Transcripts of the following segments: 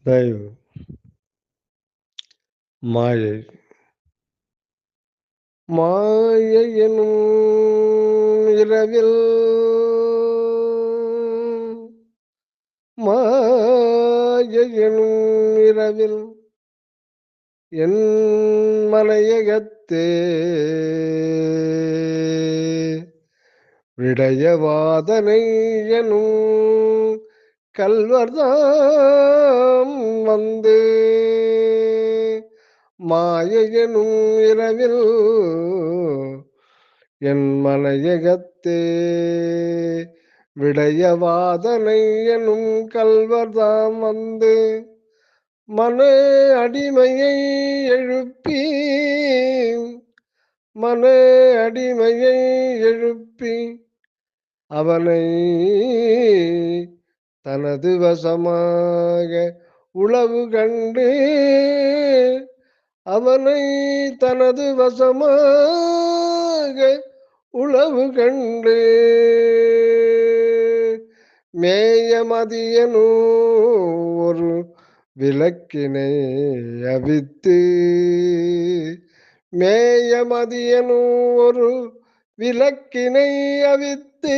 தயவு மாயை மாயை எனும் இரவில் மாயை எனும் இரவில் என் மலையகத்தே விடயவாதனை எனும் கல்வர்தாம் வந்து மாயை எனும் இரவில் என் மலையகத்தே விடயவாதனை எனும் கல்வர்தாம் வந்து மன அடிமையை எழுப்பி மன அடிமையை எழுப்பி அவனை தனது வசமாக உளவு கண்டு அவனை தனது வசமாக உளவு கண்டு மேயமதியனு ஒரு விளக்கினை அவித்து மேயமதியனு ஒரு விளக்கினை அவித்து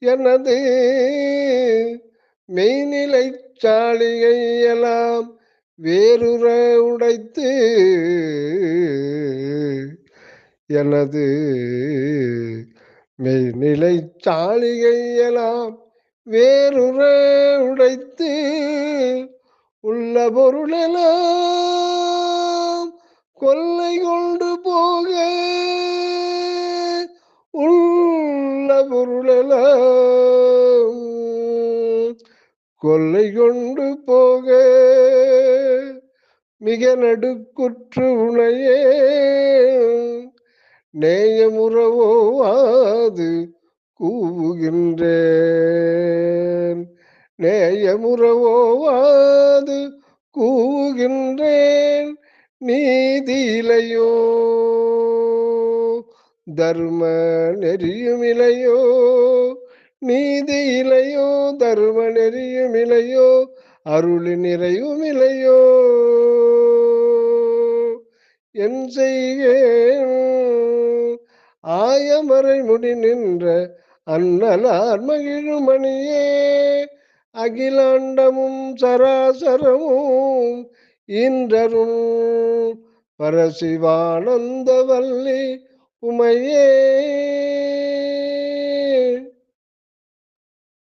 எனது மெய்நிலை சாளிகை எல்லாம் வேறுற உடைத்து எனது மெய்நிலை சாளிகை எல்லாம் வேறுற உடைத்து உள்ள பொருளெல்லாம் கொள்ளை கொண்டு போக உள்ள பொருளெல்லாம் கொள்ளை கொண்டு போக மிக நடுக்குற்று உனையே நேயமுறவோவாது கூவுகின்றேன் நேயமுறவோவாது கூவுகின்றேன் நீதியிலையோ தர்ம நெறியுமிலையோ நீதியிலையோ தர்ம நெறியுமிலையோ அருளி நிறையுமிலையோ என் செய்கேன் ஆயமறை முடி நின்ற அன்னலார் மகிழுமணியே அகிலாண்டமும் சராசரமும் இன்றரும் பரசிவானந்த வல்லி உமையே